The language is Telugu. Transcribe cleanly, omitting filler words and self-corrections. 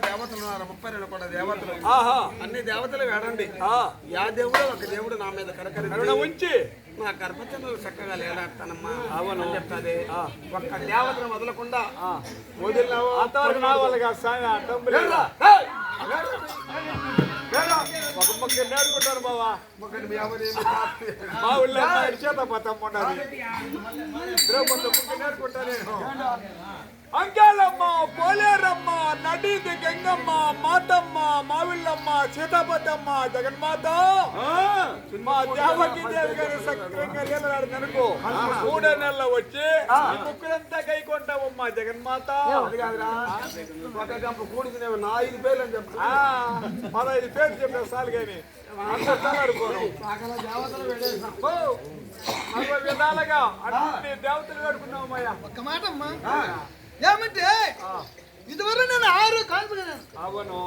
దేవతలు ఉన్నారు, 32 కోట్ల దేవతలు. అన్ని దేవతలు వేడండి. యా దేవుడు ఒక దేవుడు నా మీద కరకరి ఉంచి నా గర్భచంద్రులు చక్కగా లేడాడతానమ్మా అవని చెప్తాది. ఒక్క దేవతను వదలకుండా వదిలినావు అంతవరకు నా వాళ్ళు కాదు స్వామి. ఒక ముక్క నేర్చుకుంటారు బావా. మా ఊళ్ళో చేత పతం ఉండదు. ముక్క నేర్చుకుంటా నేను. అంకాలమ్మ, పోలేరమ్మ, నడీది గంగమ్మ, మాతమ్మ, మావిళ్ళమ్మ, సీతాపతమ్మ, జగన్మాత మా దేవకి దేవి గారి సక్రంగా అనుకో 3 నెలలు వచ్చి ముక్కులంతా కై కొంటావమ్మా జగన్మాత. ఒక గంప కూడికి 5 పేర్లు అని చెప్పి 15 పేర్లు చెప్పారు సార్ కానీ సకల దేవతలు వేడేసాం. 40 విధాలుగా అన్ని దేవతలు వేడుకున్నామయ్యా. ఒక్క మాట అమ్మా, ఏమంటే ఇదివరకు నేను 6 కాల్పుకున్నాను. అవును.